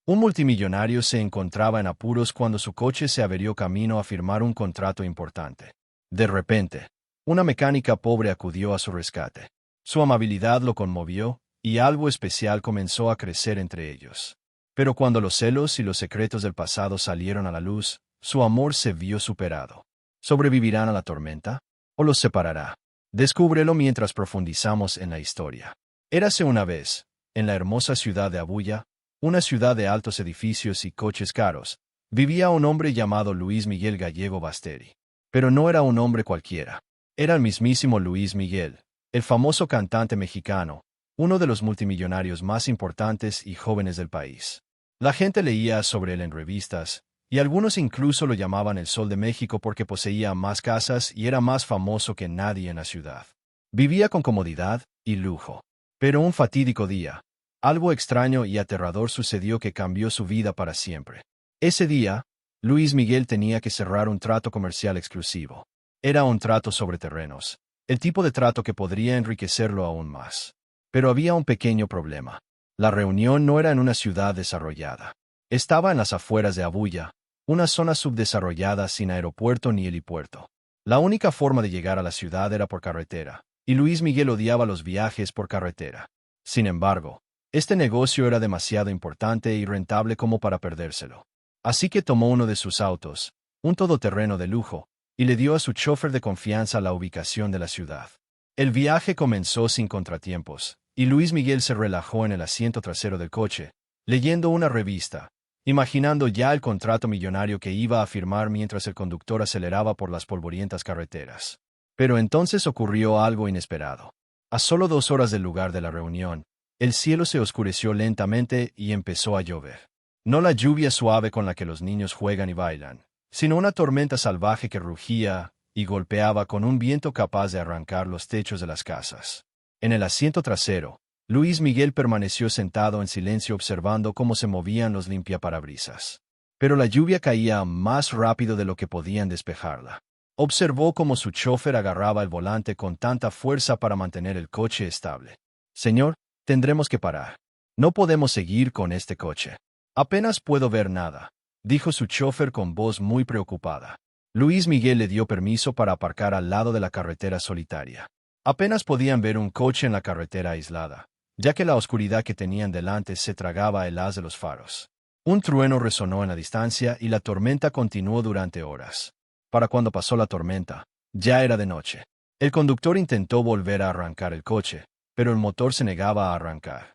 Un multimillonario se encontraba en apuros cuando su coche se averió camino a firmar un contrato importante. De repente, una mecánica pobre acudió a su rescate. Su amabilidad lo conmovió, y algo especial comenzó a crecer entre ellos. Pero cuando los celos y los secretos del pasado salieron a la luz, su amor se vio superado. ¿Sobrevivirán a la tormenta? ¿O los separará? Descúbrelo mientras profundizamos en la historia. Érase una vez, en la hermosa ciudad de Abuya, una ciudad de altos edificios y coches caros, vivía un hombre llamado Luis Miguel Gallego Basteri. Pero no era un hombre cualquiera. Era el mismísimo Luis Miguel, el famoso cantante mexicano, uno de los multimillonarios más importantes y jóvenes del país. La gente leía sobre él en revistas, y algunos incluso lo llamaban el Sol de México porque poseía más casas y era más famoso que nadie en la ciudad. Vivía con comodidad y lujo. Pero un fatídico día, algo extraño y aterrador sucedió que cambió su vida para siempre. Ese día, Luis Miguel tenía que cerrar un trato comercial exclusivo. Era un trato sobre terrenos, el tipo de trato que podría enriquecerlo aún más. Pero había un pequeño problema. La reunión no era en una ciudad desarrollada. Estaba en las afueras de Abuya, una zona subdesarrollada sin aeropuerto ni helipuerto. La única forma de llegar a la ciudad era por carretera, y Luis Miguel odiaba los viajes por carretera. Sin embargo, este negocio era demasiado importante y rentable como para perdérselo. Así que tomó uno de sus autos, un todoterreno de lujo, y le dio a su chofer de confianza la ubicación de la ciudad. El viaje comenzó sin contratiempos, y Luis Miguel se relajó en el asiento trasero del coche, leyendo una revista, imaginando ya el contrato millonario que iba a firmar mientras el conductor aceleraba por las polvorientas carreteras. Pero entonces ocurrió algo inesperado. A solo 2 horas del lugar de la reunión, el cielo se oscureció lentamente y empezó a llover. No la lluvia suave con la que los niños juegan y bailan, sino una tormenta salvaje que rugía y golpeaba con un viento capaz de arrancar los techos de las casas. En el asiento trasero, Luis Miguel permaneció sentado en silencio observando cómo se movían los limpiaparabrisas. Pero la lluvia caía más rápido de lo que podían despejarla. Observó cómo su chofer agarraba el volante con tanta fuerza para mantener el coche estable. «Señor, tendremos que parar. No podemos seguir con este coche. Apenas puedo ver nada», dijo su chofer con voz muy preocupada. Luis Miguel le dio permiso para aparcar al lado de la carretera solitaria. Apenas podían ver un coche en la carretera aislada, ya que la oscuridad que tenían delante se tragaba el haz de los faros. Un trueno resonó en la distancia y la tormenta continuó durante horas. Para cuando pasó la tormenta, ya era de noche. El conductor intentó volver a arrancar el coche, pero el motor se negaba a arrancar.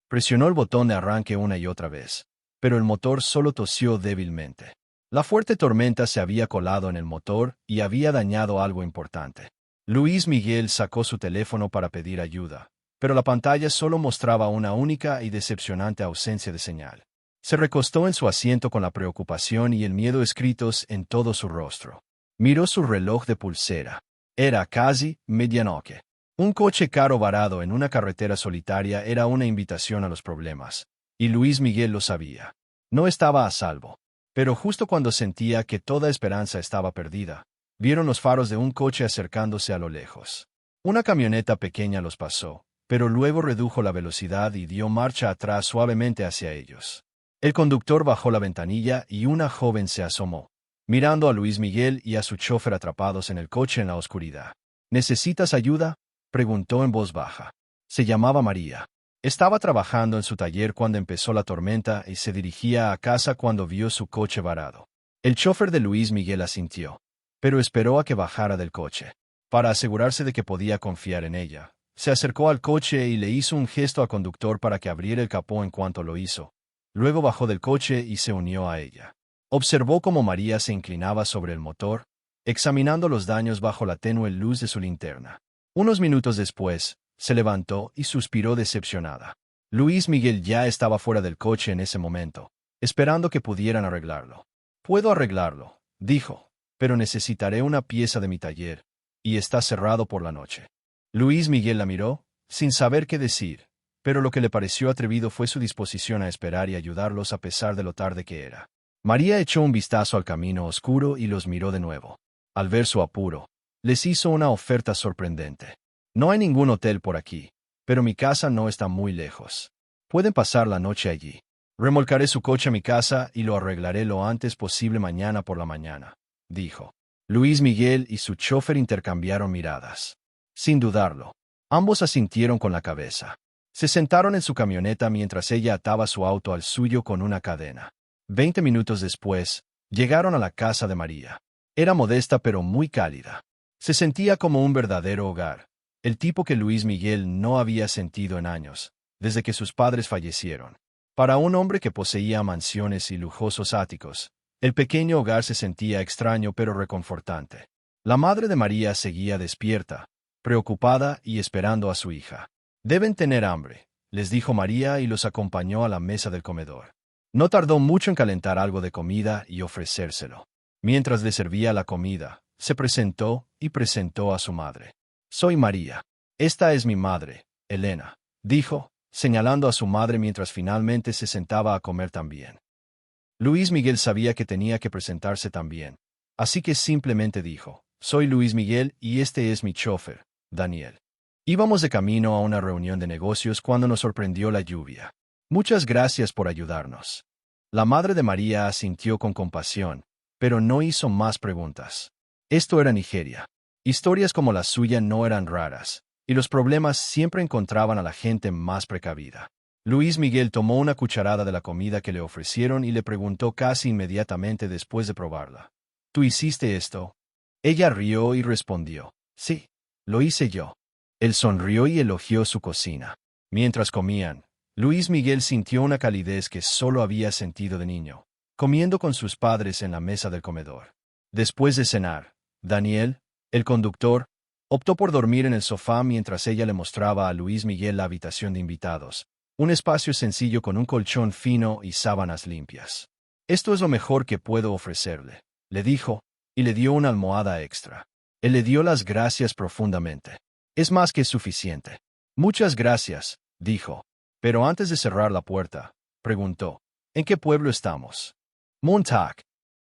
Presionó el botón de arranque una y otra vez, pero el motor solo tosió débilmente. La fuerte tormenta se había colado en el motor y había dañado algo importante. Luis Miguel sacó su teléfono para pedir ayuda, pero la pantalla solo mostraba una única y decepcionante ausencia de señal. Se recostó en su asiento con la preocupación y el miedo escritos en todo su rostro. Miró su reloj de pulsera. Era casi medianoche. Un coche caro varado en una carretera solitaria era una invitación a los problemas, y Luis Miguel lo sabía. No estaba a salvo. Pero justo cuando sentía que toda esperanza estaba perdida, vieron los faros de un coche acercándose a lo lejos. Una camioneta pequeña los pasó, pero luego redujo la velocidad y dio marcha atrás suavemente hacia ellos. El conductor bajó la ventanilla y una joven se asomó, mirando a Luis Miguel y a su chofer atrapados en el coche en la oscuridad. ¿Necesitas ayuda?, preguntó en voz baja. Se llamaba María. Estaba trabajando en su taller cuando empezó la tormenta y se dirigía a casa cuando vio su coche varado. El chofer de Luis Miguel asintió, pero esperó a que bajara del coche. Para asegurarse de que podía confiar en ella, se acercó al coche y le hizo un gesto al conductor para que abriera el capó en cuanto lo hizo. Luego bajó del coche y se unió a ella. Observó cómo María se inclinaba sobre el motor, examinando los daños bajo la tenue luz de su linterna. Unos minutos después, se levantó y suspiró decepcionada. Luis Miguel ya estaba fuera del coche en ese momento, esperando que pudieran arreglarlo. «Puedo arreglarlo», dijo, «pero necesitaré una pieza de mi taller, y está cerrado por la noche». Luis Miguel la miró, sin saber qué decir, pero lo que le pareció atrevido fue su disposición a esperar y ayudarlos a pesar de lo tarde que era. María echó un vistazo al camino oscuro y los miró de nuevo. Al ver su apuro, les hizo una oferta sorprendente. «No hay ningún hotel por aquí, pero mi casa no está muy lejos. Pueden pasar la noche allí». Remolcaré su coche a mi casa y lo arreglaré lo antes posible mañana por la mañana, dijo. Luis Miguel y su chofer intercambiaron miradas. Sin dudarlo, ambos asintieron con la cabeza. Se sentaron en su camioneta mientras ella ataba su auto al suyo con una cadena. 20 minutos después, llegaron a la casa de María. Era modesta pero muy cálida. Se sentía como un verdadero hogar, el tipo que Luis Miguel no había sentido en años, desde que sus padres fallecieron. Para un hombre que poseía mansiones y lujosos áticos, el pequeño hogar se sentía extraño pero reconfortante. La madre de María seguía despierta, preocupada y esperando a su hija. «Deben tener hambre», les dijo María y los acompañó a la mesa del comedor. No tardó mucho en calentar algo de comida y ofrecérselo. Mientras le servía la comida, se presentó y presentó a su madre. «Soy María. Esta es mi madre, Elena», dijo, señalando a su madre mientras finalmente se sentaba a comer también. Luis Miguel sabía que tenía que presentarse también, así que simplemente dijo, «Soy Luis Miguel y este es mi chofer, Daniel». Íbamos de camino a una reunión de negocios cuando nos sorprendió la lluvia. «Muchas gracias por ayudarnos». La madre de María asintió con compasión, pero no hizo más preguntas. Esto era Nigeria. Historias como la suya no eran raras, y los problemas siempre encontraban a la gente más precavida. Luis Miguel tomó una cucharada de la comida que le ofrecieron y le preguntó casi inmediatamente después de probarla. «¿Tú hiciste esto?» Ella rió y respondió, «Sí, lo hice yo». Él sonrió y elogió su cocina. Mientras comían, Luis Miguel sintió una calidez que solo había sentido de niño, comiendo con sus padres en la mesa del comedor. Después de cenar, Daniel, el conductor, optó por dormir en el sofá mientras ella le mostraba a Luis Miguel la habitación de invitados, un espacio sencillo con un colchón fino y sábanas limpias. «Esto es lo mejor que puedo ofrecerle», le dijo, y le dio una almohada extra. Él le dio las gracias profundamente. «Es más que suficiente». «Muchas gracias», dijo. Pero antes de cerrar la puerta, preguntó, «¿En qué pueblo estamos?» «Montauk.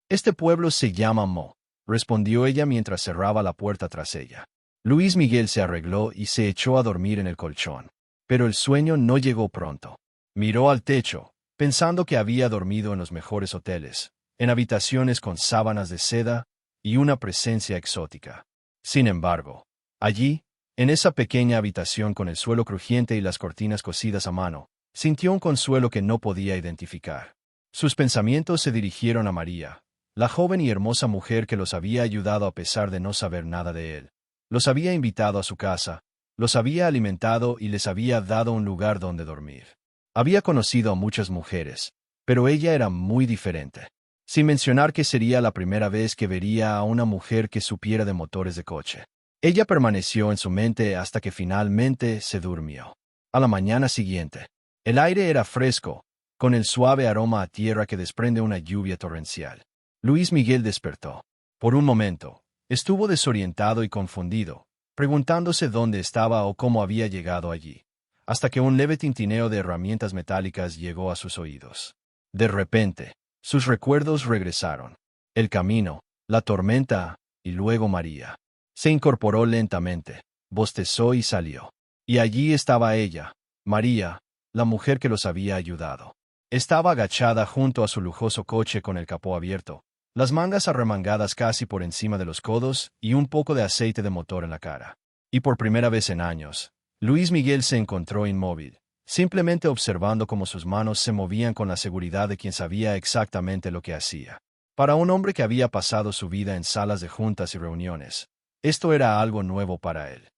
Este pueblo se llama Mo», respondió ella mientras cerraba la puerta tras ella. Luis Miguel se arregló y se echó a dormir en el colchón. Pero el sueño no llegó pronto. Miró al techo, pensando que había dormido en los mejores hoteles, en habitaciones con sábanas de seda y una presencia exótica. Sin embargo, allí, en esa pequeña habitación con el suelo crujiente y las cortinas cosidas a mano, sintió un consuelo que no podía identificar. Sus pensamientos se dirigieron a María, la joven y hermosa mujer que los había ayudado a pesar de no saber nada de él. Los había invitado a su casa, los había alimentado y les había dado un lugar donde dormir. Había conocido a muchas mujeres, pero ella era muy diferente. Sin mencionar que sería la primera vez que vería a una mujer que supiera de motores de coche. Ella permaneció en su mente hasta que finalmente se durmió. A la mañana siguiente, el aire era fresco, con el suave aroma a tierra que desprende una lluvia torrencial. Luis Miguel despertó. Por un momento, estuvo desorientado y confundido, preguntándose dónde estaba o cómo había llegado allí, hasta que un leve tintineo de herramientas metálicas llegó a sus oídos. De repente, sus recuerdos regresaron. El camino, la tormenta, y luego María. Se incorporó lentamente, bostezó y salió. Y allí estaba ella, María, la mujer que los había ayudado. Estaba agachada junto a su lujoso coche con el capó abierto, las mangas arremangadas casi por encima de los codos y un poco de aceite de motor en la cara. Y por primera vez en años, Luis Miguel se encontró inmóvil, simplemente observando cómo sus manos se movían con la seguridad de quien sabía exactamente lo que hacía. Para un hombre que había pasado su vida en salas de juntas y reuniones, esto era algo nuevo para él.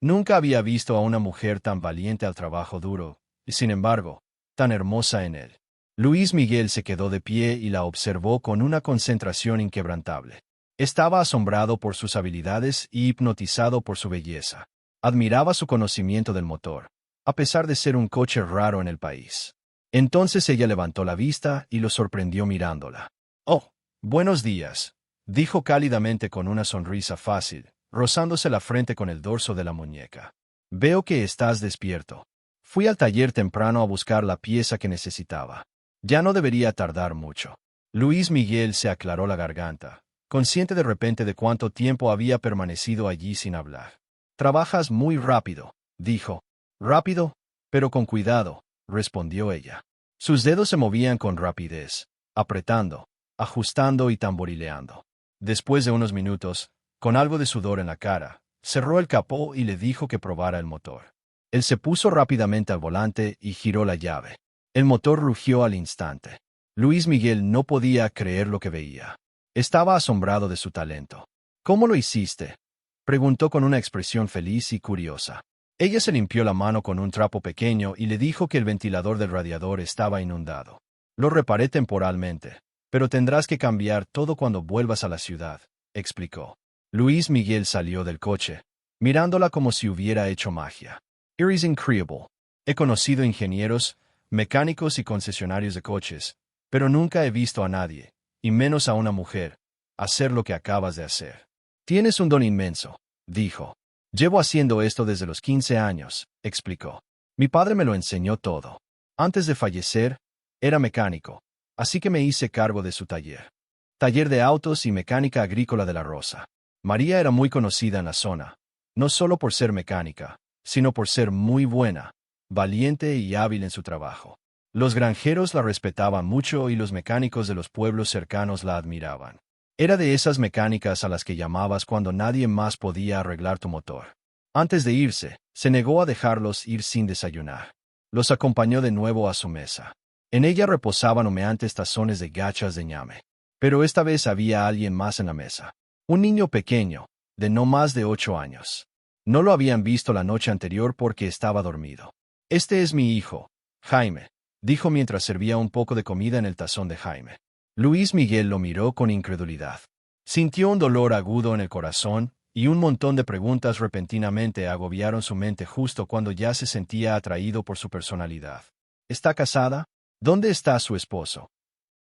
Nunca había visto a una mujer tan valiente al trabajo duro, y sin embargo, tan hermosa en él. Luis Miguel se quedó de pie y la observó con una concentración inquebrantable. Estaba asombrado por sus habilidades y hipnotizado por su belleza. Admiraba su conocimiento del motor, a pesar de ser un coche raro en el país. Entonces ella levantó la vista y lo sorprendió mirándola. «Oh, buenos días», dijo cálidamente con una sonrisa fácil, rozándose la frente con el dorso de la muñeca. «Veo que estás despierto. Fui al taller temprano a buscar la pieza que necesitaba. Ya no debería tardar mucho». Luis Miguel se aclaró la garganta, consciente de repente de cuánto tiempo había permanecido allí sin hablar. «Trabajas muy rápido», dijo. «Rápido, pero con cuidado», respondió ella. Sus dedos se movían con rapidez, apretando, ajustando y tamborileando. Después de unos minutos, con algo de sudor en la cara, cerró el capó y le dijo que probara el motor. Él se puso rápidamente al volante y giró la llave. El motor rugió al instante. Luis Miguel no podía creer lo que veía. Estaba asombrado de su talento. ¿Cómo lo hiciste?, preguntó con una expresión feliz y curiosa. Ella se limpió la mano con un trapo pequeño y le dijo que el ventilador del radiador estaba inundado. Lo reparé temporalmente, pero tendrás que cambiar todo cuando vuelvas a la ciudad, explicó. Luis Miguel salió del coche, mirándola como si hubiera hecho magia. It is incredible. He conocido ingenieros, mecánicos y concesionarios de coches, pero nunca he visto a nadie, y menos a una mujer, hacer lo que acabas de hacer. Tienes un don inmenso, dijo. Llevo haciendo esto desde los 15 años, explicó. Mi padre me lo enseñó todo. Antes de fallecer, era mecánico, así que me hice cargo de su taller. Taller de autos y mecánica agrícola de La Rosa. María era muy conocida en la zona, no solo por ser mecánica, sino por ser muy buena, valiente y hábil en su trabajo. Los granjeros la respetaban mucho y los mecánicos de los pueblos cercanos la admiraban. Era de esas mecánicas a las que llamabas cuando nadie más podía arreglar tu motor. Antes de irse, se negó a dejarlos ir sin desayunar. Los acompañó de nuevo a su mesa. En ella reposaban humeantes tazones de gachas de ñame. Pero esta vez había alguien más en la mesa. Un niño pequeño, de no más de 8 años. No lo habían visto la noche anterior porque estaba dormido. Este es mi hijo, Jaime, dijo mientras servía un poco de comida en el tazón de Jaime. Luis Miguel lo miró con incredulidad. Sintió un dolor agudo en el corazón, y un montón de preguntas repentinamente agobiaron su mente justo cuando ya se sentía atraído por su personalidad. ¿Está casada? ¿Dónde está su esposo?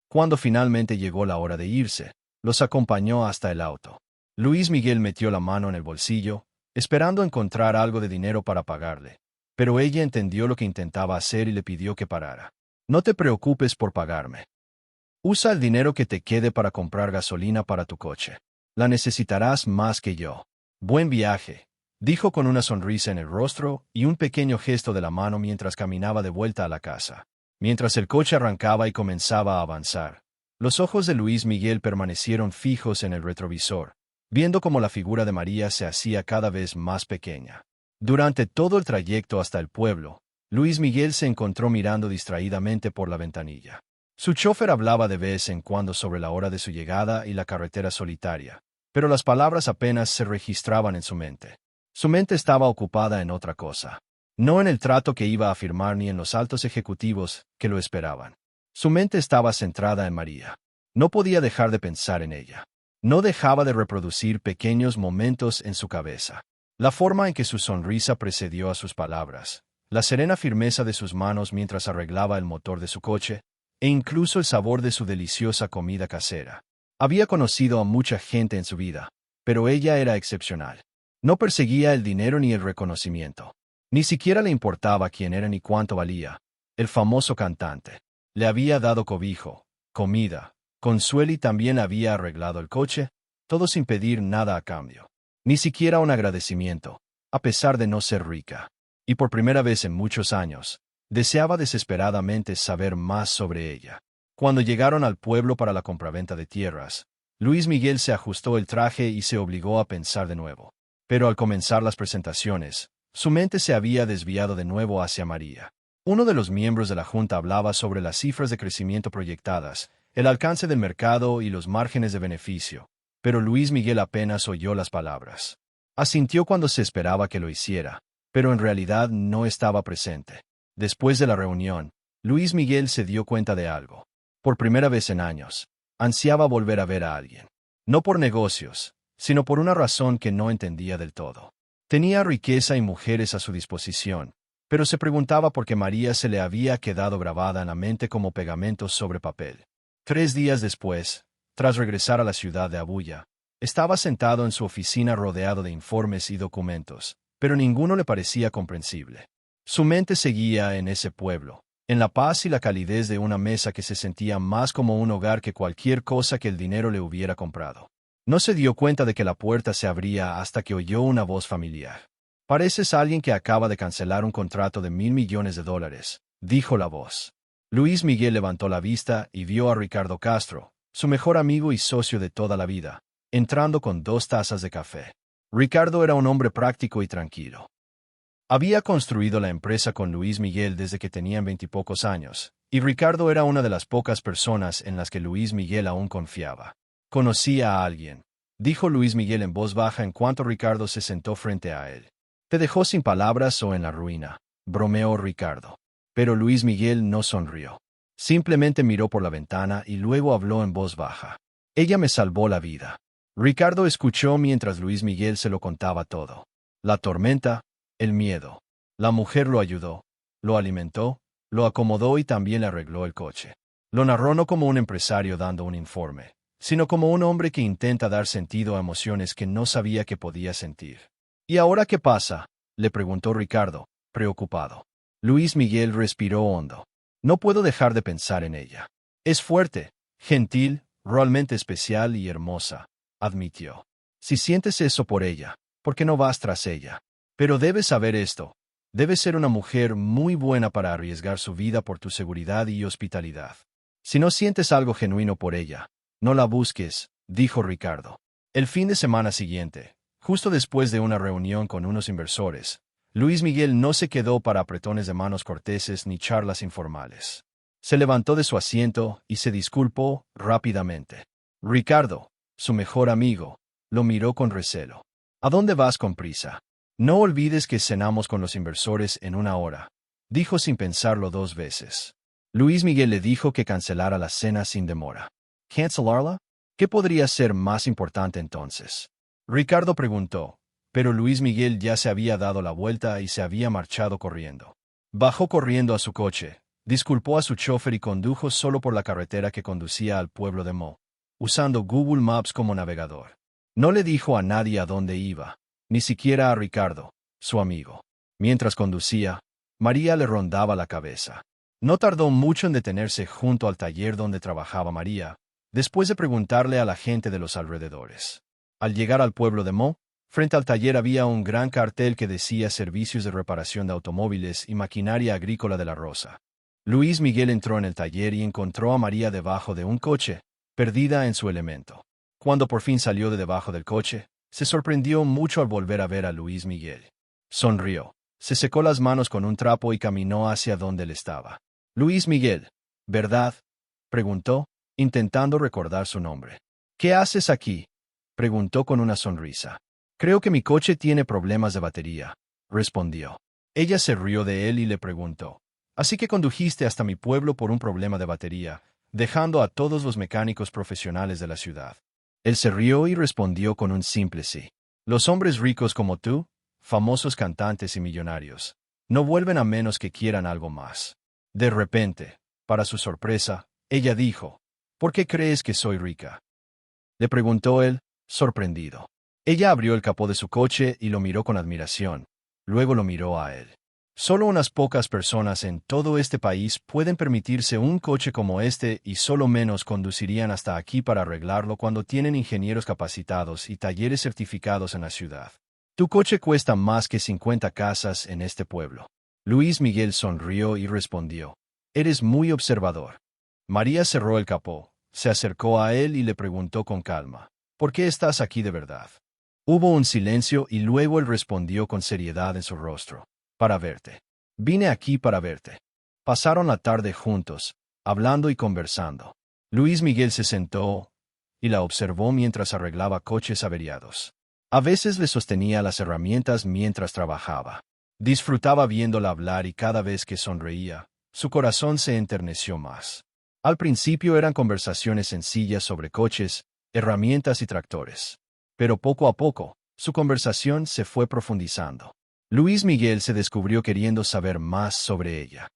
Cuando finalmente llegó la hora de irse, los acompañó hasta el auto. Luis Miguel metió la mano en el bolsillo, esperando encontrar algo de dinero para pagarle. Pero ella entendió lo que intentaba hacer y le pidió que parara. No te preocupes por pagarme. Usa el dinero que te quede para comprar gasolina para tu coche. La necesitarás más que yo. Buen viaje, dijo con una sonrisa en el rostro y un pequeño gesto de la mano mientras caminaba de vuelta a la casa. Mientras el coche arrancaba y comenzaba a avanzar, los ojos de Luis Miguel permanecieron fijos en el retrovisor, viendo cómo la figura de María se hacía cada vez más pequeña. Durante todo el trayecto hasta el pueblo, Luis Miguel se encontró mirando distraídamente por la ventanilla. Su chofer hablaba de vez en cuando sobre la hora de su llegada y la carretera solitaria, pero las palabras apenas se registraban en su mente. Su mente estaba ocupada en otra cosa, no en el trato que iba a firmar ni en los altos ejecutivos que lo esperaban. Su mente estaba centrada en María. No podía dejar de pensar en ella. No dejaba de reproducir pequeños momentos en su cabeza. La forma en que su sonrisa precedió a sus palabras, la serena firmeza de sus manos mientras arreglaba el motor de su coche, e incluso el sabor de su deliciosa comida casera. Había conocido a mucha gente en su vida, pero ella era excepcional. No perseguía el dinero ni el reconocimiento. Ni siquiera le importaba quién era ni cuánto valía. El famoso cantante. Le había dado cobijo, comida, consuelo y también había arreglado el coche, todo sin pedir nada a cambio. Ni siquiera un agradecimiento, a pesar de no ser rica. Y por primera vez en muchos años, deseaba desesperadamente saber más sobre ella. Cuando llegaron al pueblo para la compraventa de tierras, Luis Miguel se ajustó el traje y se obligó a pensar de nuevo. Pero al comenzar las presentaciones, su mente se había desviado de nuevo hacia María. Uno de los miembros de la junta hablaba sobre las cifras de crecimiento proyectadas, el alcance del mercado y los márgenes de beneficio, pero Luis Miguel apenas oyó las palabras. Asintió cuando se esperaba que lo hiciera, pero en realidad no estaba presente. Después de la reunión, Luis Miguel se dio cuenta de algo. Por primera vez en años, ansiaba volver a ver a alguien. No por negocios, sino por una razón que no entendía del todo. Tenía riqueza y mujeres a su disposición, pero se preguntaba por qué María se le había quedado grabada en la mente como pegamentos sobre papel. 3 días después, tras regresar a la ciudad de Abuya, estaba sentado en su oficina rodeado de informes y documentos, pero ninguno le parecía comprensible. Su mente seguía en ese pueblo, en la paz y la calidez de una mesa que se sentía más como un hogar que cualquier cosa que el dinero le hubiera comprado. No se dio cuenta de que la puerta se abría hasta que oyó una voz familiar. «Pareces alguien que acaba de cancelar un contrato de $1.000 millones», dijo la voz. Luis Miguel levantó la vista y vio a Ricardo Castro, su mejor amigo y socio de toda la vida, entrando con 2 tazas de café. Ricardo era un hombre práctico y tranquilo. Había construido la empresa con Luis Miguel desde que tenían 20 años, y Ricardo era una de las pocas personas en las que Luis Miguel aún confiaba. «Conocía a alguien», dijo Luis Miguel en voz baja en cuanto Ricardo se sentó frente a él. «¿Te dejó sin palabras o en la ruina?», bromeó Ricardo. Pero Luis Miguel no sonrió. Simplemente miró por la ventana y luego habló en voz baja. «Ella me salvó la vida». Ricardo escuchó mientras Luis Miguel se lo contaba todo. La tormenta, el miedo. La mujer lo ayudó, lo alimentó, lo acomodó y también le arregló el coche. Lo narró no como un empresario dando un informe, sino como un hombre que intenta dar sentido a emociones que no sabía que podía sentir. «¿Y ahora qué pasa?», le preguntó Ricardo, preocupado. Luis Miguel respiró hondo. «No puedo dejar de pensar en ella. Es fuerte, gentil, realmente especial y hermosa», admitió. «Si sientes eso por ella, ¿por qué no vas tras ella? Pero debes saber esto. Debes ser una mujer muy buena para arriesgar su vida por tu seguridad y hospitalidad. Si no sientes algo genuino por ella, no la busques», dijo Ricardo. El fin de semana siguiente, justo después de una reunión con unos inversores, Luis Miguel no se quedó para apretones de manos corteses ni charlas informales. Se levantó de su asiento y se disculpó rápidamente. Ricardo, su mejor amigo, lo miró con recelo. «¿A dónde vas con prisa? No olvides que cenamos con los inversores en 1 hora», dijo sin pensarlo 2 veces. Luis Miguel le dijo que cancelara la cena sin demora. ¿Cancelarla? ¿Qué podría ser más importante entonces?, Ricardo preguntó, pero Luis Miguel ya se había dado la vuelta y se había marchado corriendo. Bajó corriendo a su coche, disculpó a su chofer y condujo solo por la carretera que conducía al pueblo de Mo, usando Google Maps como navegador. No le dijo a nadie a dónde iba, ni siquiera a Ricardo, su amigo. Mientras conducía, María le rondaba la cabeza. No tardó mucho en detenerse junto al taller donde trabajaba María, después de preguntarle a la gente de los alrededores. Al llegar al pueblo de Mo, frente al taller había un gran cartel que decía Servicios de Reparación de Automóviles y Maquinaria Agrícola de La Rosa. Luis Miguel entró en el taller y encontró a María debajo de un coche, perdida en su elemento. Cuando por fin salió de debajo del coche, se sorprendió mucho al volver a ver a Luis Miguel. Sonrió, se secó las manos con un trapo y caminó hacia donde él estaba. «Luis Miguel, ¿verdad?», preguntó, intentando recordar su nombre. «¿Qué haces aquí?», preguntó con una sonrisa. «Creo que mi coche tiene problemas de batería», respondió. Ella se rió de él y le preguntó. «¿Así que condujiste hasta mi pueblo por un problema de batería, dejando a todos los mecánicos profesionales de la ciudad?». Él se rió y respondió con un simple sí. «Los hombres ricos como tú, famosos cantantes y millonarios, no vuelven a menos que quieran algo más». De repente, para su sorpresa, ella dijo, «¿Por qué crees que soy rica?», le preguntó él, sorprendido. Ella abrió el capó de su coche y lo miró con admiración. Luego lo miró a él. «Solo unas pocas personas en todo este país pueden permitirse un coche como este y solo menos conducirían hasta aquí para arreglarlo cuando tienen ingenieros capacitados y talleres certificados en la ciudad. Tu coche cuesta más que 50 casas en este pueblo». Luis Miguel sonrió y respondió, «Eres muy observador». María cerró el capó, se acercó a él y le preguntó con calma, «¿Por qué estás aquí de verdad?». Hubo un silencio y luego él respondió con seriedad en su rostro, «Para verte. Vine aquí para verte». Pasaron la tarde juntos, hablando y conversando. Luis Miguel se sentó y la observó mientras arreglaba coches averiados. A veces le sostenía las herramientas mientras trabajaba. Disfrutaba viéndola hablar y cada vez que sonreía, su corazón se enterneció más. Al principio eran conversaciones sencillas sobre coches, herramientas y tractores. Pero poco a poco, su conversación se fue profundizando. Luis Miguel se descubrió queriendo saber más sobre ella.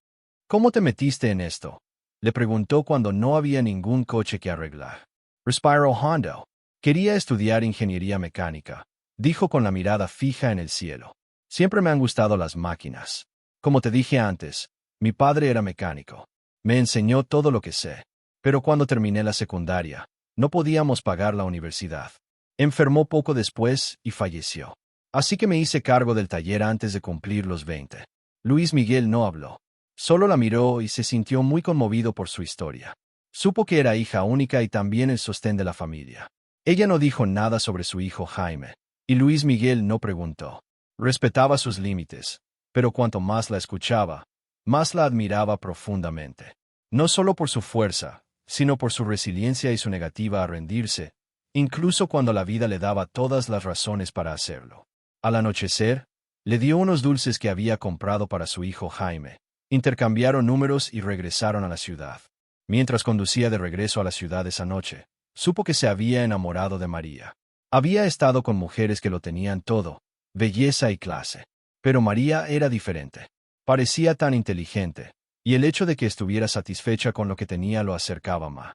«¿Cómo te metiste en esto?», le preguntó cuando no había ningún coche que arreglar. «Respiro Hondo. Quería estudiar ingeniería mecánica», dijo con la mirada fija en el cielo. «Siempre me han gustado las máquinas. Como te dije antes, mi padre era mecánico. Me enseñó todo lo que sé. Pero cuando terminé la secundaria, no podíamos pagar la universidad. Enfermó poco después y falleció. Así que me hice cargo del taller antes de cumplir los 20. Luis Miguel no habló. Solo la miró y se sintió muy conmovido por su historia. Supo que era hija única y también el sostén de la familia. Ella no dijo nada sobre su hijo Jaime, y Luis Miguel no preguntó. Respetaba sus límites, pero cuanto más la escuchaba, más la admiraba profundamente. No solo por su fuerza, sino por su resiliencia y su negativa a rendirse, incluso cuando la vida le daba todas las razones para hacerlo. Al anochecer, le dio unos dulces que había comprado para su hijo Jaime. Intercambiaron números y regresaron a la ciudad. Mientras conducía de regreso a la ciudad esa noche, supo que se había enamorado de María. Había estado con mujeres que lo tenían todo, belleza y clase. Pero María era diferente. Parecía tan inteligente, y el hecho de que estuviera satisfecha con lo que tenía lo acercaba más.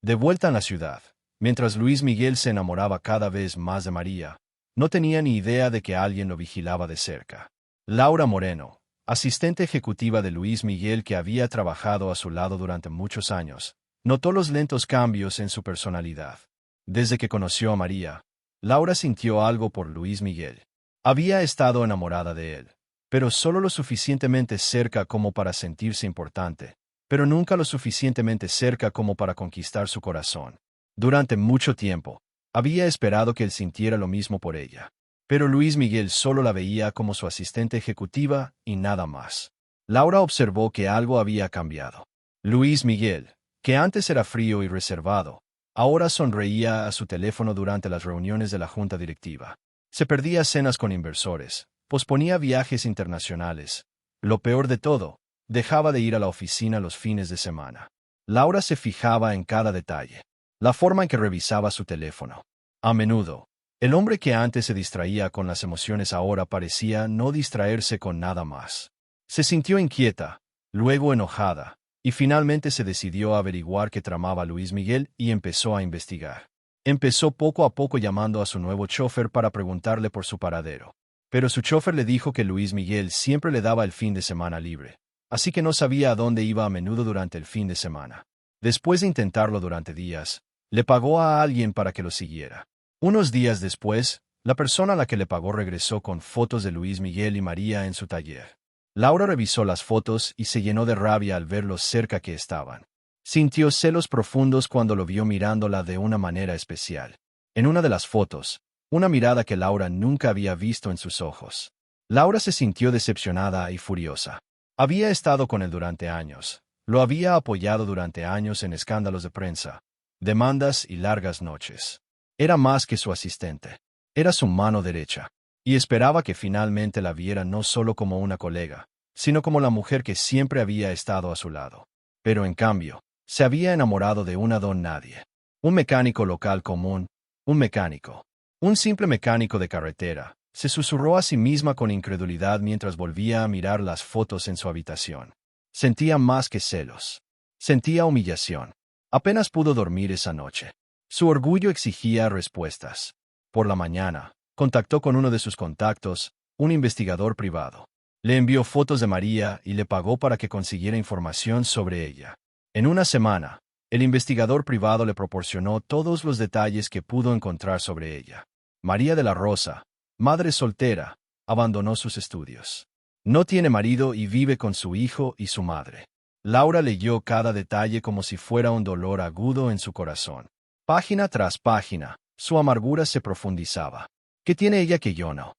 De vuelta en la ciudad, mientras Luis Miguel se enamoraba cada vez más de María, no tenía ni idea de que alguien lo vigilaba de cerca. Laura Moreno, asistente ejecutiva de Luis Miguel que había trabajado a su lado durante muchos años, notó los lentos cambios en su personalidad. Desde que conoció a María, Laura sintió algo por Luis Miguel. Había estado enamorada de él, pero solo lo suficientemente cerca como para sentirse importante, pero nunca lo suficientemente cerca como para conquistar su corazón. Durante mucho tiempo, había esperado que él sintiera lo mismo por ella. Pero Luis Miguel solo la veía como su asistente ejecutiva y nada más. Laura observó que algo había cambiado. Luis Miguel, que antes era frío y reservado, ahora sonreía a su teléfono durante las reuniones de la junta directiva. Se perdía cenas con inversores, posponía viajes internacionales. Lo peor de todo, dejaba de ir a la oficina los fines de semana. Laura se fijaba en cada detalle. La forma en que revisaba su teléfono. A menudo, el hombre que antes se distraía con las emociones ahora parecía no distraerse con nada más. Se sintió inquieta, luego enojada, y finalmente se decidió a averiguar qué tramaba Luis Miguel y empezó a investigar. Empezó poco a poco llamando a su nuevo chofer para preguntarle por su paradero. Pero su chofer le dijo que Luis Miguel siempre le daba el fin de semana libre, así que no sabía a dónde iba a menudo durante el fin de semana. Después de intentarlo durante días, le pagó a alguien para que lo siguiera. Unos días después, la persona a la que le pagó regresó con fotos de Luis Miguel y María en su taller. Laura revisó las fotos y se llenó de rabia al ver lo cerca que estaban. Sintió celos profundos cuando lo vio mirándola de una manera especial. En una de las fotos, una mirada que Laura nunca había visto en sus ojos. Laura se sintió decepcionada y furiosa. Había estado con él durante años. Lo había apoyado durante años en escándalos de prensa, demandas y largas noches. Era más que su asistente. Era su mano derecha. Y esperaba que finalmente la viera no solo como una colega, sino como la mujer que siempre había estado a su lado. Pero en cambio, se había enamorado de una don nadie. Un mecánico local común, un mecánico. Un simple mecánico de carretera, se susurró a sí misma con incredulidad mientras volvía a mirar las fotos en su habitación. Sentía más que celos. Sentía humillación. Apenas pudo dormir esa noche. Su orgullo exigía respuestas. Por la mañana, contactó con uno de sus contactos, un investigador privado. Le envió fotos de María y le pagó para que consiguiera información sobre ella. En una semana, el investigador privado le proporcionó todos los detalles que pudo encontrar sobre ella. María de la Rosa, madre soltera, abandonó sus estudios. No tiene marido y vive con su hijo y su madre. Laura leyó cada detalle como si fuera un dolor agudo en su corazón. Página tras página, su amargura se profundizaba. ¿Qué tiene ella que yo no?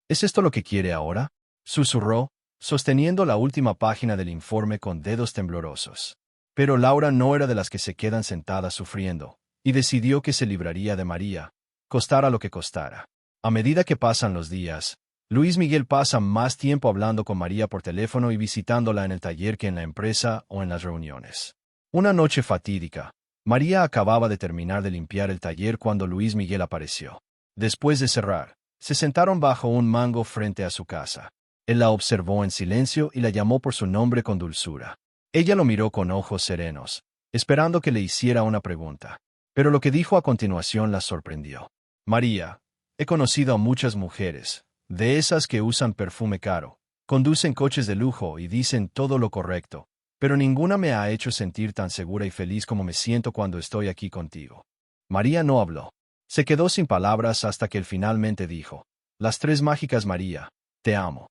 ¿Es esto lo que quiere ahora?, susurró, sosteniendo la última página del informe con dedos temblorosos. Pero Laura no era de las que se quedan sentadas sufriendo, y decidió que se libraría de María, costara lo que costara. A medida que pasan los días, Luis Miguel pasa más tiempo hablando con María por teléfono y visitándola en el taller que en la empresa o en las reuniones. Una noche fatídica, María acababa de terminar de limpiar el taller cuando Luis Miguel apareció. Después de cerrar, se sentaron bajo un mango frente a su casa. Él la observó en silencio y la llamó por su nombre con dulzura. Ella lo miró con ojos serenos, esperando que le hiciera una pregunta. Pero lo que dijo a continuación la sorprendió. María, he conocido a muchas mujeres, de esas que usan perfume caro, conducen coches de lujo y dicen todo lo correcto, pero ninguna me ha hecho sentir tan segura y feliz como me siento cuando estoy aquí contigo. María no habló. Se quedó sin palabras hasta que él finalmente dijo: Las tres mágicas María, te amo.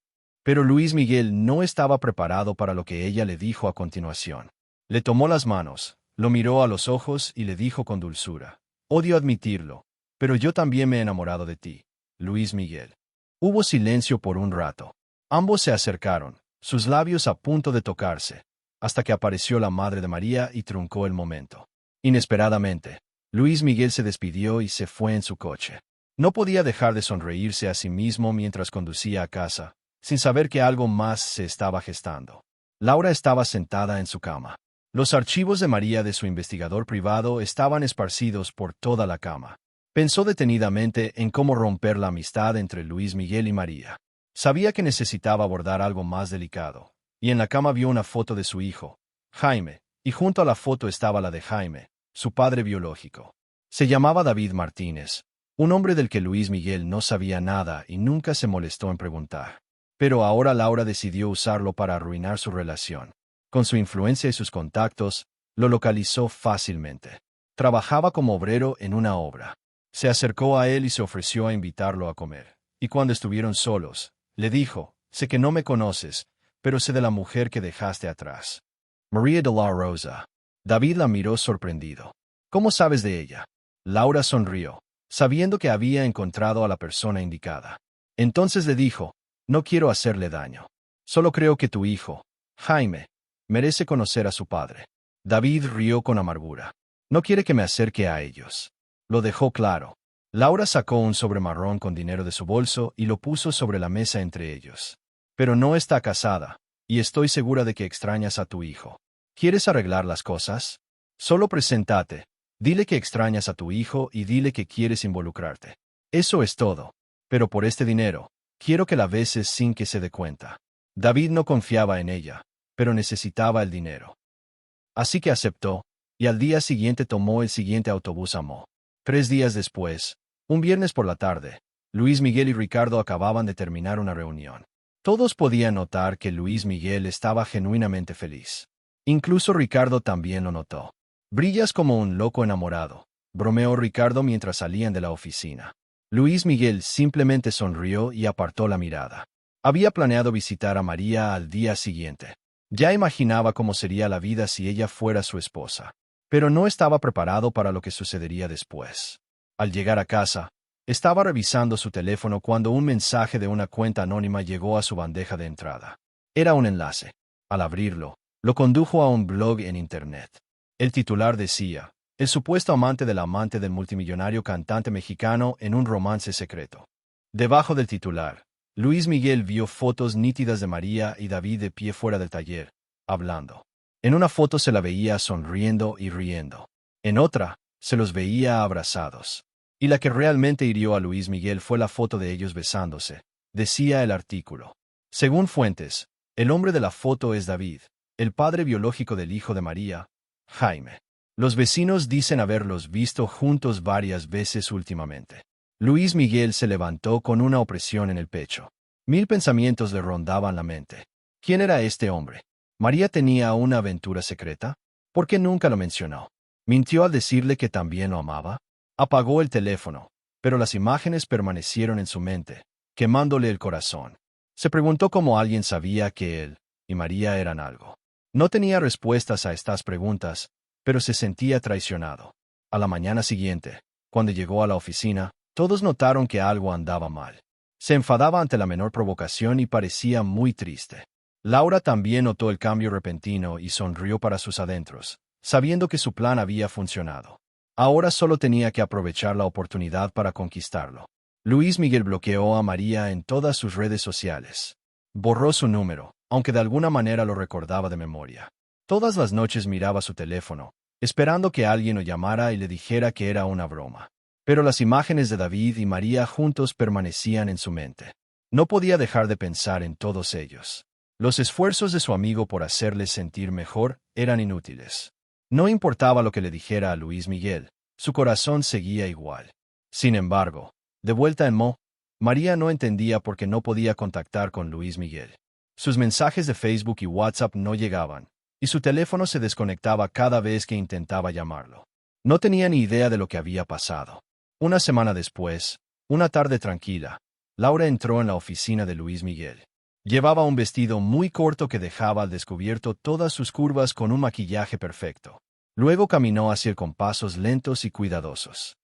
Pero Luis Miguel no estaba preparado para lo que ella le dijo a continuación. Le tomó las manos, lo miró a los ojos y le dijo con dulzura: «Odio admitirlo, pero yo también me he enamorado de ti, Luis Miguel». Hubo silencio por un rato. Ambos se acercaron, sus labios a punto de tocarse, hasta que apareció la madre de María y truncó el momento. Inesperadamente, Luis Miguel se despidió y se fue en su coche. No podía dejar de sonreírse a sí mismo mientras conducía a casa, sin saber que algo más se estaba gestando. Laura estaba sentada en su cama. Los archivos de María de su investigador privado estaban esparcidos por toda la cama. Pensó detenidamente en cómo romper la amistad entre Luis Miguel y María. Sabía que necesitaba abordar algo más delicado, y en la cama vio una foto de su hijo, Jaime, y junto a la foto estaba la de Jaime, su padre biológico. Se llamaba David Martínez, un hombre del que Luis Miguel no sabía nada y nunca se molestó en preguntar. Pero ahora Laura decidió usarlo para arruinar su relación. Con su influencia y sus contactos, lo localizó fácilmente. Trabajaba como obrero en una obra. Se acercó a él y se ofreció a invitarlo a comer. Y cuando estuvieron solos, le dijo: «Sé que no me conoces, pero sé de la mujer que dejaste atrás. María de la Rosa». David la miró sorprendido. «¿Cómo sabes de ella?» Laura sonrió, sabiendo que había encontrado a la persona indicada. Entonces le dijo: «No quiero hacerle daño. Solo creo que tu hijo, Jaime, merece conocer a su padre». David rió con amargura. «No quiere que me acerque a ellos». Lo dejó claro. Laura sacó un sobre marrón con dinero de su bolso y lo puso sobre la mesa entre ellos. «Pero no está casada, y estoy segura de que extrañas a tu hijo. ¿Quieres arreglar las cosas? Solo preséntate, dile que extrañas a tu hijo y dile que quieres involucrarte. Eso es todo. Pero por este dinero, quiero que la beses sin que se dé cuenta». David no confiaba en ella, pero necesitaba el dinero. Así que aceptó, y al día siguiente tomó el siguiente autobús a Mo. 3 días después, un viernes por la tarde, Luis Miguel y Ricardo acababan de terminar una reunión. Todos podían notar que Luis Miguel estaba genuinamente feliz. Incluso Ricardo también lo notó. «Brillas como un loco enamorado», bromeó Ricardo mientras salían de la oficina. Luis Miguel simplemente sonrió y apartó la mirada. Había planeado visitar a María al día siguiente. Ya imaginaba cómo sería la vida si ella fuera su esposa. Pero no estaba preparado para lo que sucedería después. Al llegar a casa, estaba revisando su teléfono cuando un mensaje de una cuenta anónima llegó a su bandeja de entrada. Era un enlace. Al abrirlo, lo condujo a un blog en Internet. El titular decía: «El supuesto amante del multimillonario cantante mexicano en un romance secreto». Debajo del titular, Luis Miguel vio fotos nítidas de María y David de pie fuera del taller, hablando. En una foto se la veía sonriendo y riendo. En otra, se los veía abrazados. Y la que realmente hirió a Luis Miguel fue la foto de ellos besándose, decía el artículo. Según fuentes, el hombre de la foto es David, el padre biológico del hijo de María, Jaime. Los vecinos dicen haberlos visto juntos varias veces últimamente. Luis Miguel se levantó con una opresión en el pecho. 1000 pensamientos le rondaban la mente. ¿Quién era este hombre? ¿María tenía una aventura secreta? ¿Por qué nunca lo mencionó? ¿Mintió al decirle que también lo amaba? Apagó el teléfono, pero las imágenes permanecieron en su mente, quemándole el corazón. Se preguntó cómo alguien sabía que él y María eran algo. No tenía respuestas a estas preguntas, pero se sentía traicionado. A la mañana siguiente, cuando llegó a la oficina, todos notaron que algo andaba mal. Se enfadaba ante la menor provocación y parecía muy triste. Laura también notó el cambio repentino y sonrió para sus adentros, sabiendo que su plan había funcionado. Ahora solo tenía que aprovechar la oportunidad para conquistarlo. Luis Miguel bloqueó a María en todas sus redes sociales. Borró su número, aunque de alguna manera lo recordaba de memoria. Todas las noches miraba su teléfono, esperando que alguien lo llamara y le dijera que era una broma. Pero las imágenes de David y María juntos permanecían en su mente. No podía dejar de pensar en todos ellos. Los esfuerzos de su amigo por hacerles sentir mejor eran inútiles. No importaba lo que le dijera a Luis Miguel, su corazón seguía igual. Sin embargo, de vuelta en Mo, María no entendía por qué no podía contactar con Luis Miguel. Sus mensajes de Facebook y WhatsApp no llegaban, y su teléfono se desconectaba cada vez que intentaba llamarlo. No tenía ni idea de lo que había pasado. Una semana después, una tarde tranquila, Laura entró en la oficina de Luis Miguel. Llevaba un vestido muy corto que dejaba al descubierto todas sus curvas con un maquillaje perfecto. Luego caminó hacia él con pasos lentos y cuidadosos.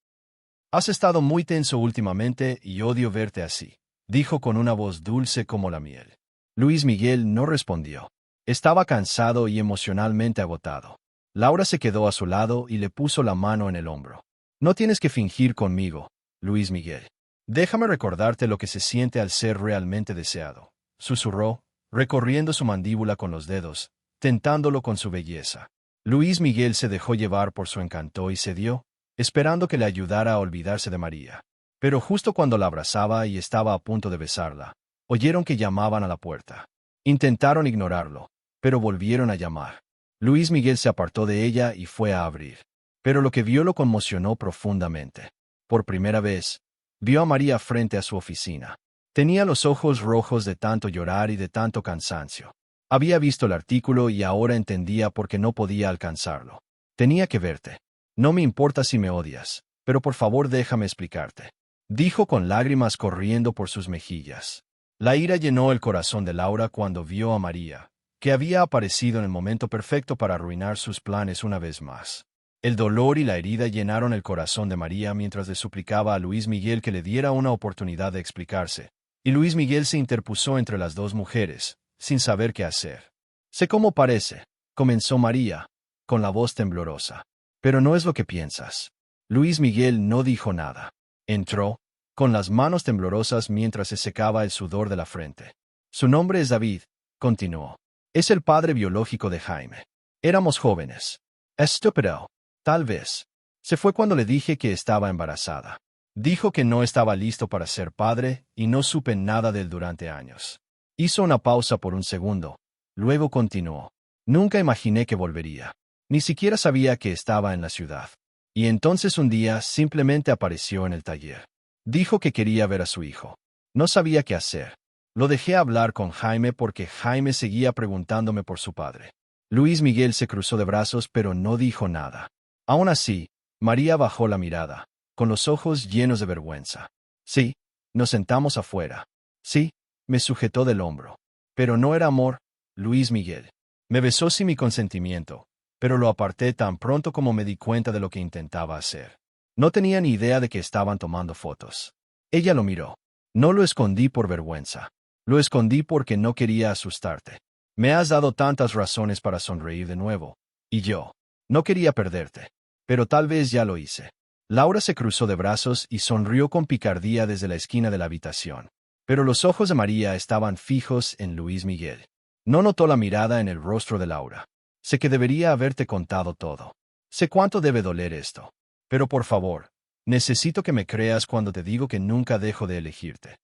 «Has estado muy tenso últimamente y odio verte así», dijo con una voz dulce como la miel. Luis Miguel no respondió. Estaba cansado y emocionalmente agotado. Laura se quedó a su lado y le puso la mano en el hombro. «No tienes que fingir conmigo, Luis Miguel. Déjame recordarte lo que se siente al ser realmente deseado», susurró, recorriendo su mandíbula con los dedos, tentándolo con su belleza. Luis Miguel se dejó llevar por su encanto y cedió, esperando que le ayudara a olvidarse de María. Pero justo cuando la abrazaba y estaba a punto de besarla, oyeron que llamaban a la puerta. Intentaron ignorarlo, pero volvieron a llamar. Luis Miguel se apartó de ella y fue a abrir. Pero lo que vio lo conmocionó profundamente. Por primera vez, vio a María frente a su oficina. Tenía los ojos rojos de tanto llorar y de tanto cansancio. Había visto el artículo y ahora entendía por qué no podía alcanzarlo. «Tenía que verte. No me importa si me odias, pero por favor déjame explicarte», dijo con lágrimas corriendo por sus mejillas. La ira llenó el corazón de Laura cuando vio a María, que había aparecido en el momento perfecto para arruinar sus planes una vez más. El dolor y la herida llenaron el corazón de María mientras le suplicaba a Luis Miguel que le diera una oportunidad de explicarse, y Luis Miguel se interpuso entre las dos mujeres, sin saber qué hacer. «Sé cómo parece», comenzó María, con la voz temblorosa. «Pero no es lo que piensas». Luis Miguel no dijo nada. Entró, con las manos temblorosas mientras se secaba el sudor de la frente. «Su nombre es David», continuó. «Es el padre biológico de Jaime. Éramos jóvenes. Estúpido. Tal vez. Se fue cuando le dije que estaba embarazada. Dijo que no estaba listo para ser padre y no supe nada de él durante años». Hizo una pausa por un segundo. Luego continuó. «Nunca imaginé que volvería. Ni siquiera sabía que estaba en la ciudad. Y entonces un día simplemente apareció en el taller. Dijo que quería ver a su hijo. No sabía qué hacer. Lo dejé hablar con Jaime porque Jaime seguía preguntándome por su padre». Luis Miguel se cruzó de brazos pero no dijo nada. Aún así, María bajó la mirada, con los ojos llenos de vergüenza. «Sí, nos sentamos afuera. Sí, me sujetó del hombro. Pero no era amor, Luis Miguel. Me besó sin mi consentimiento, pero lo aparté tan pronto como me di cuenta de lo que intentaba hacer. No tenía ni idea de que estaban tomando fotos». Ella lo miró. «No lo escondí por vergüenza. Lo escondí porque no quería asustarte. Me has dado tantas razones para sonreír de nuevo. Y yo. No quería perderte. Pero tal vez ya lo hice». Laura se cruzó de brazos y sonrió con picardía desde la esquina de la habitación. Pero los ojos de María estaban fijos en Luis Miguel. No notó la mirada en el rostro de Laura. «Sé que debería haberte contado todo. Sé cuánto debe doler esto. Pero por favor, necesito que me creas cuando te digo que nunca dejo de elegirte.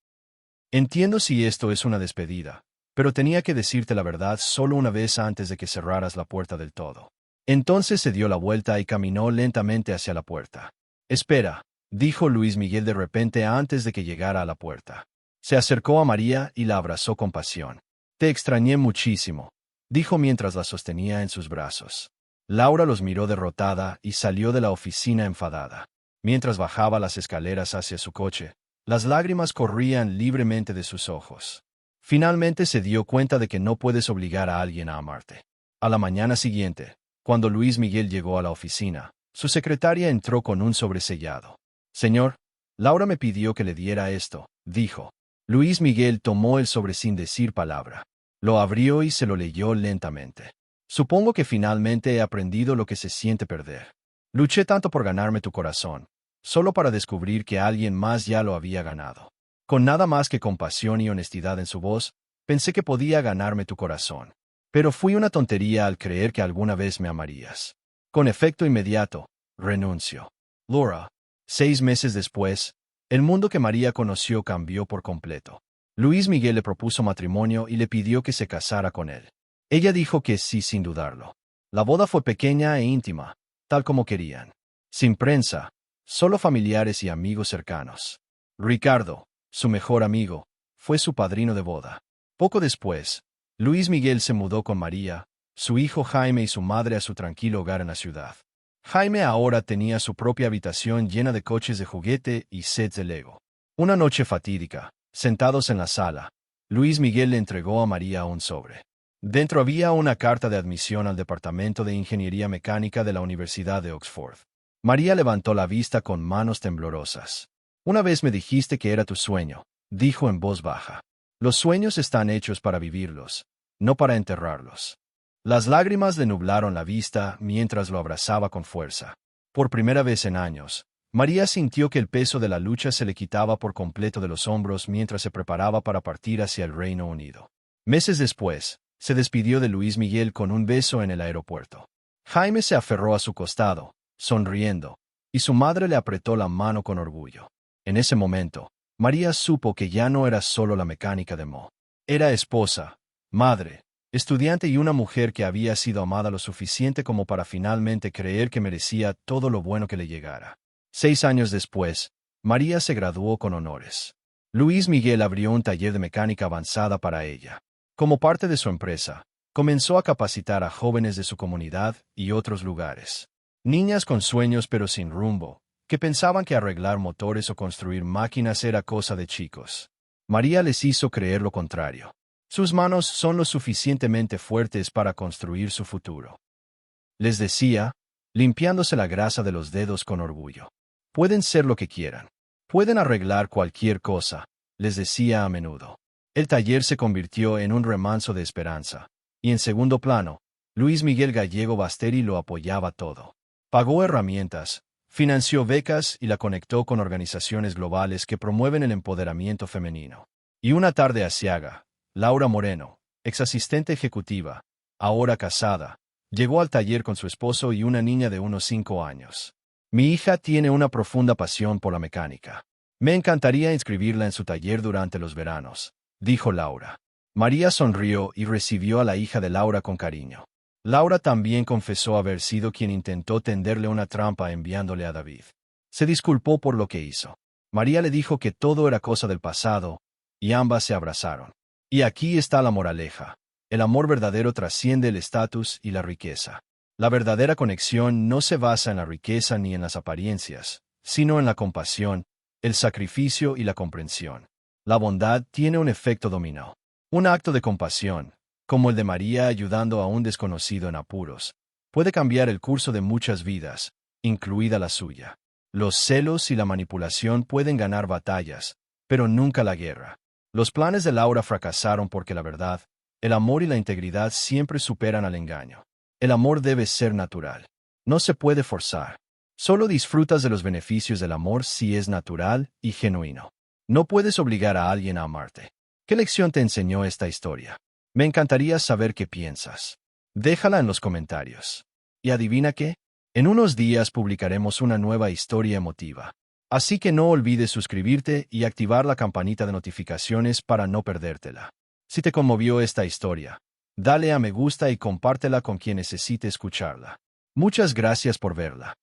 Entiendo si esto es una despedida, pero tenía que decirte la verdad solo una vez antes de que cerraras la puerta del todo». Entonces se dio la vuelta y caminó lentamente hacia la puerta. «Espera», dijo Luis Miguel de repente antes de que llegara a la puerta. Se acercó a María y la abrazó con pasión. «Te extrañé muchísimo», dijo mientras la sostenía en sus brazos. Laura los miró derrotada y salió de la oficina enfadada. Mientras bajaba las escaleras hacia su coche, las lágrimas corrían libremente de sus ojos. Finalmente se dio cuenta de que no puedes obligar a alguien a amarte. A la mañana siguiente, cuando Luis Miguel llegó a la oficina, su secretaria entró con un sobresellado. «Señor, Laura me pidió que le diera esto», dijo. Luis Miguel tomó el sobre sin decir palabra. Lo abrió y se lo leyó lentamente. «Supongo que finalmente he aprendido lo que se siente perder. Luché tanto por ganarme tu corazón, solo para descubrir que alguien más ya lo había ganado. Con nada más que compasión y honestidad en su voz, pensé que podía ganarme tu corazón. Pero fui una tontería al creer que alguna vez me amarías. Con efecto inmediato, renuncio». Laura. 6 meses después, el mundo que María conoció cambió por completo. Luis Miguel le propuso matrimonio y le pidió que se casara con él. Ella dijo que sí sin dudarlo. La boda fue pequeña e íntima, tal como querían. Sin prensa, solo familiares y amigos cercanos. Ricardo, su mejor amigo, fue su padrino de boda. Poco después, Luis Miguel se mudó con María, su hijo Jaime y su madre a su tranquilo hogar en la ciudad. Jaime ahora tenía su propia habitación llena de coches de juguete y sets de Lego. Una noche fatídica, sentados en la sala, Luis Miguel le entregó a María un sobre. Dentro había una carta de admisión al Departamento de Ingeniería Mecánica de la Universidad de Oxford. María levantó la vista con manos temblorosas. Una vez me dijiste que era tu sueño, dijo en voz baja. Los sueños están hechos para vivirlos, no para enterrarlos. Las lágrimas le nublaron la vista mientras lo abrazaba con fuerza. Por primera vez en años, María sintió que el peso de la lucha se le quitaba por completo de los hombros mientras se preparaba para partir hacia el Reino Unido. Meses después, se despidió de Luis Miguel con un beso en el aeropuerto. Jaime se aferró a su costado, sonriendo, y su madre le apretó la mano con orgullo. En ese momento, María supo que ya no era solo la mecánica de Mo. Era esposa, madre, estudiante y una mujer que había sido amada lo suficiente como para finalmente creer que merecía todo lo bueno que le llegara. 6 años después, María se graduó con honores. Luis Miguel abrió un taller de mecánica avanzada para ella. Como parte de su empresa, comenzó a capacitar a jóvenes de su comunidad y otros lugares. Niñas con sueños pero sin rumbo, que pensaban que arreglar motores o construir máquinas era cosa de chicos. María les hizo creer lo contrario. Sus manos son lo suficientemente fuertes para construir su futuro. Les decía, limpiándose la grasa de los dedos con orgullo. Pueden ser lo que quieran. Pueden arreglar cualquier cosa, les decía a menudo. El taller se convirtió en un remanso de esperanza. Y en segundo plano, Luis Miguel Gallego Basteri lo apoyaba todo. Pagó herramientas, financió becas y la conectó con organizaciones globales que promueven el empoderamiento femenino. Y una tarde asiaga, Laura Moreno, ex asistente ejecutiva, ahora casada, llegó al taller con su esposo y una niña de unos 5 años. Mi hija tiene una profunda pasión por la mecánica. Me encantaría inscribirla en su taller durante los veranos, dijo Laura. María sonrió y recibió a la hija de Laura con cariño. Laura también confesó haber sido quien intentó tenderle una trampa enviándole a David. Se disculpó por lo que hizo. María le dijo que todo era cosa del pasado, y ambas se abrazaron. Y aquí está la moraleja. El amor verdadero trasciende el estatus y la riqueza. La verdadera conexión no se basa en la riqueza ni en las apariencias, sino en la compasión, el sacrificio y la comprensión. La bondad tiene un efecto dominó. Un acto de compasión, como el de María ayudando a un desconocido en apuros, puede cambiar el curso de muchas vidas, incluida la suya. Los celos y la manipulación pueden ganar batallas, pero nunca la guerra. Los planes de Laura fracasaron porque la verdad, el amor y la integridad siempre superan al engaño. El amor debe ser natural. No se puede forzar. Solo disfrutas de los beneficios del amor si es natural y genuino. No puedes obligar a alguien a amarte. ¿Qué lección te enseñó esta historia? Me encantaría saber qué piensas. Déjala en los comentarios. ¿Y adivina qué? En unos días publicaremos una nueva historia emotiva. Así que no olvides suscribirte y activar la campanita de notificaciones para no perdértela. Si te conmovió esta historia, dale a me gusta y compártela con quien necesite escucharla. Muchas gracias por verla.